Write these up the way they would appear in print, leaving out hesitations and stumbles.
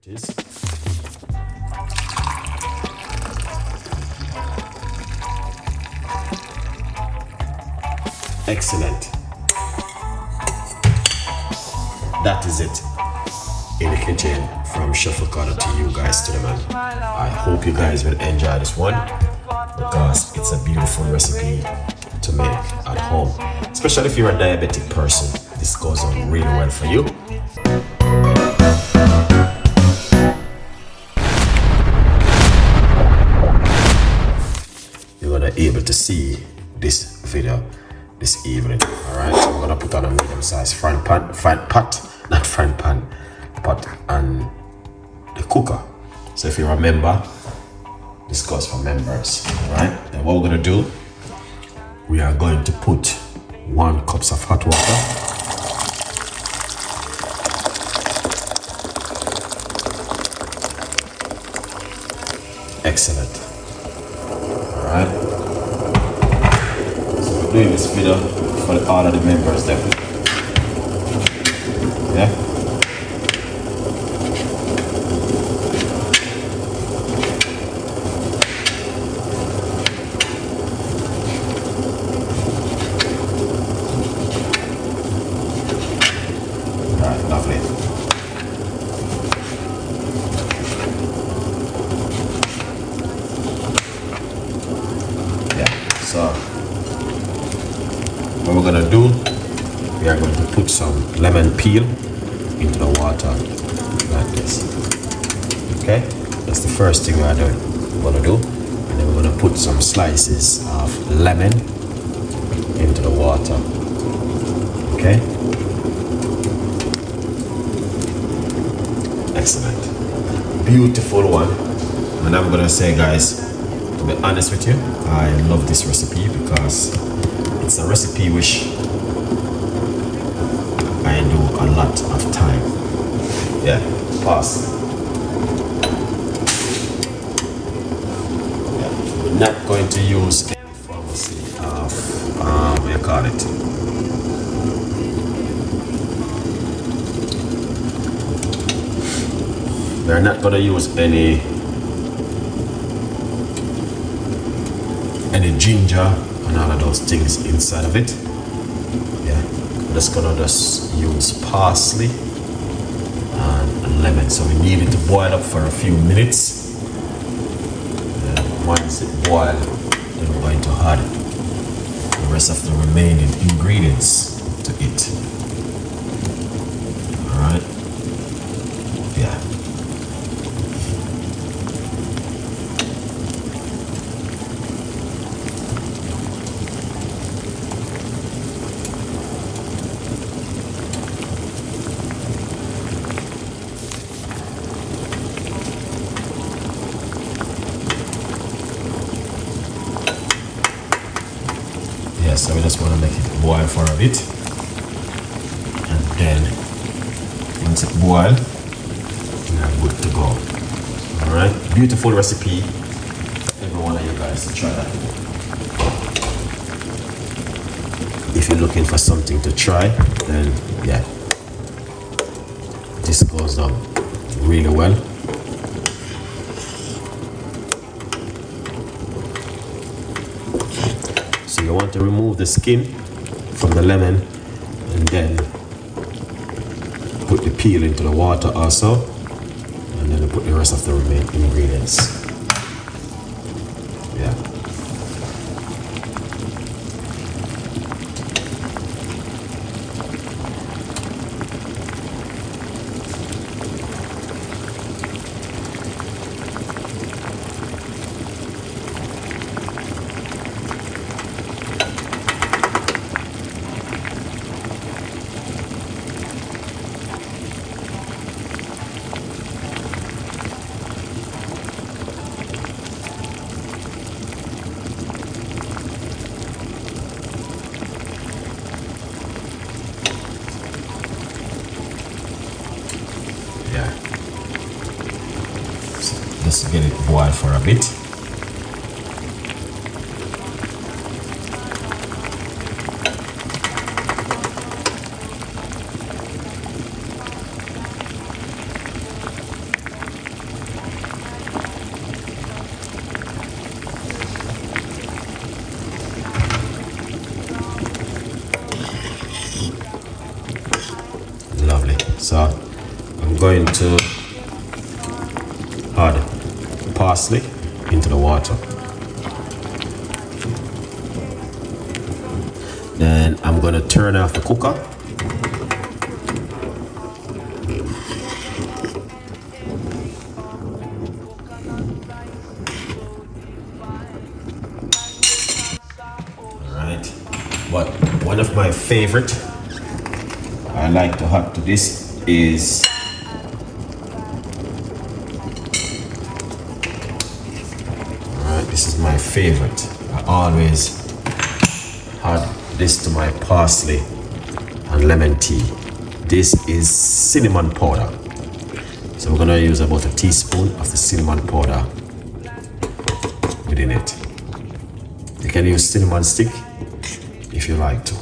is. Excellent. That is it in the kitchen from Chef Ricardo to you guys, to the man. I hope you guys will enjoy this one because it's a beautiful recipe to make at home, especially if you're a diabetic person. This goes on really well for you. You're gonna be able to see this video this evening. All right, so we're gonna put on a medium-sized pot and the cooker. So if you remember, this goes for members. All right, then what we're gonna do, we are going to put 1 cup of hot water. Excellent. All right. So we're doing this video for all of the members there. Yeah. Lovely. Yeah, so what we're gonna do, we are going to put some lemon peel into the water like this. Okay, that's the first thing we're gonna do, and then we're gonna put some slices of lemon into the water. Okay. Excellent. Beautiful one. And I'm gonna say, guys, to be honest with you, I love this recipe because it's a recipe which I do a lot of time. Yeah, pause. Yeah. We're not going to use any pharmacy of what do you call it? We're not gonna use any ginger and all of those things inside of it. Yeah, we're just gonna use parsley and lemon. So we need it to boil up for a few minutes. Once it boils, then we're going to add the rest of the remaining ingredients to it. All right. Yeah. So we just want to make it boil for a bit, and then once it boils, we are good to go. All right, beautiful recipe. Every one of you guys to try that. If you're looking for something to try, then yeah, this goes down really well. So you want to remove the skin from the lemon and then put the peel into the water also, and then put the rest of the remaining ingredients. Yeah. Just get it boiled for a bit. So I'm going to add parsley into the water. Then I'm going to turn off the cooker. Alright, but one of my favorite I like to add to this is this is my favorite. I always add this to my parsley and lemon tea. This is cinnamon powder. So we're gonna use about a teaspoon of the cinnamon powder within it. You can use cinnamon stick if you like to.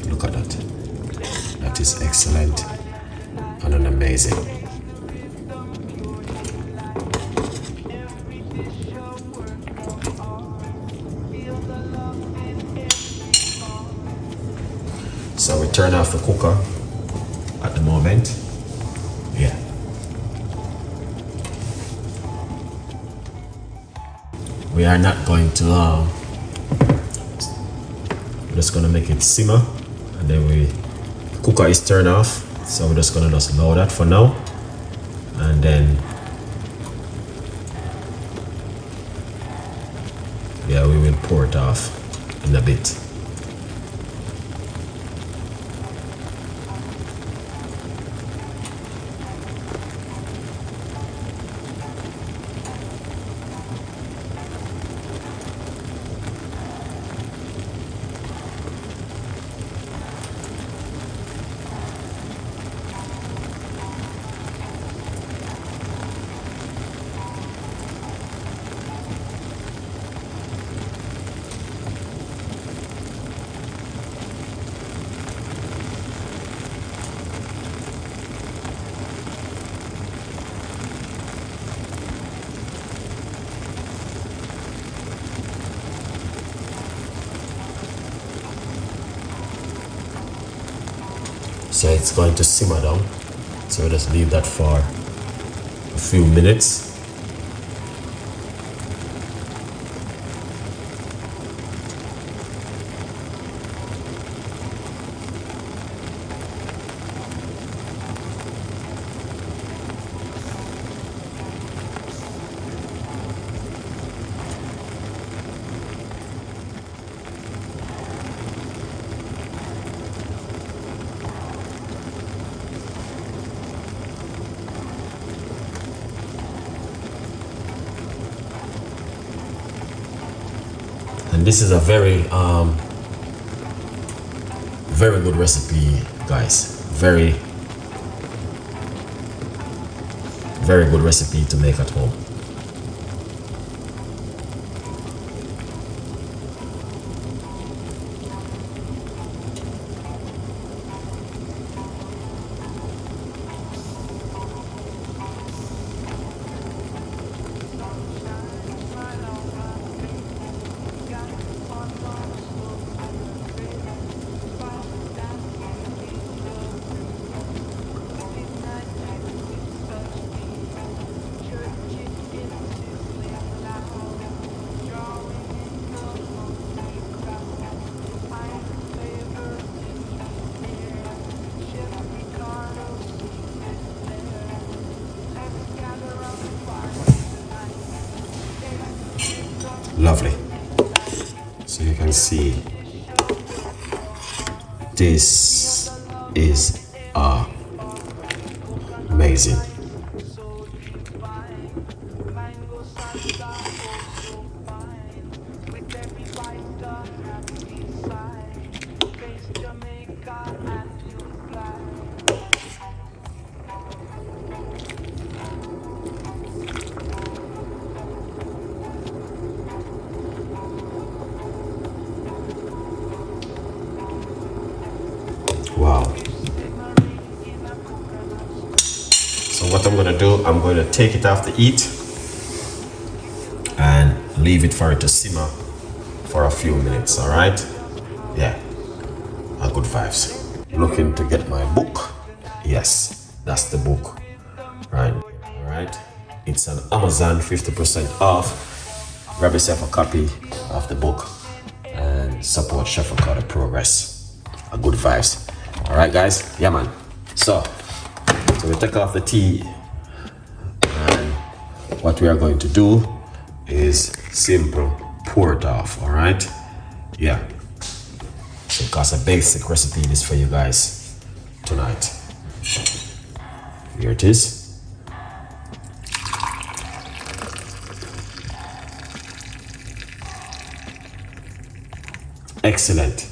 Look at that. That is excellent and amazing. So we turn off the cooker at the moment. Yeah. We are not going to, we're just gonna make it simmer, and then the cooker is turned off. So we're just gonna lower that for now, and then yeah, we will pour it off in a bit. So it's going to simmer down. So we'll just leave that for a few minutes. And this is a very good recipe, guys. Very good recipe to make at home. Lovely. So you can see this is amazing. Wow. So what I'm gonna do, I'm going to take it off the heat and leave it for it to simmer for a few minutes, all right? Yeah, good vibes. looking to get my book, yes, that's the book, right? All right, it's on Amazon, 50% off. Grab yourself a copy of the book and support Chef Ricardo Progress. A good vibes. All right, guys. Yeah, man. So we take off the tea, and what we are going to do is simple pour it off. All right. Yeah. Because a basic recipe is for you guys tonight. Here it is. Excellent.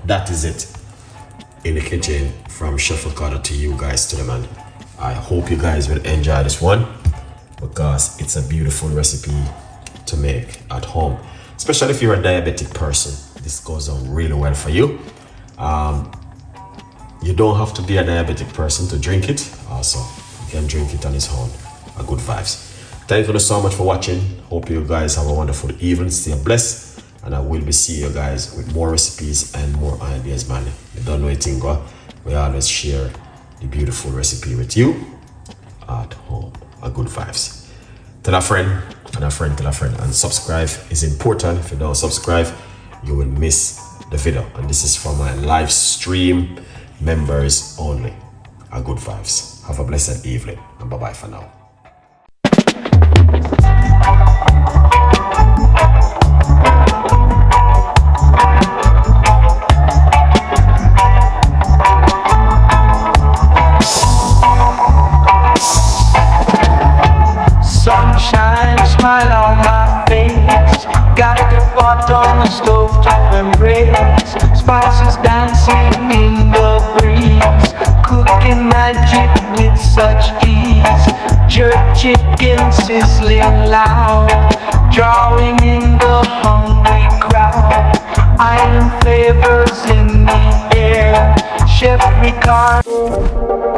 That is it in the kitchen from Chef Ricardo to you guys, to the man. I hope you guys will enjoy this one because it's a beautiful recipe to make at home, especially if you're a diabetic person. This goes on really well for you. You don't have to be a diabetic person to drink it. Also, you can drink it on its own. A good vibes. Thank you so much for watching. Hope you guys have a wonderful evening. Stay blessed. And I will be seeing you guys with more recipes and more ideas, man. You don't know anything, go. We always share the beautiful recipe with you at home. A good vibes. Tell a friend, and a friend, tell a friend. And subscribe is important. If you don't subscribe, you will miss the video. And this is for my live stream members only. A good vibes. Have a blessed evening. And bye-bye for now. Sunshine, smile on my face. Got the pot on the stove top embrace. Spices dancing in the breeze. Cooking magic with such ease. Jerk chicken sizzling loud. Drawing in the hungry crowd. Iron flavors in the air. Chef Ricardo.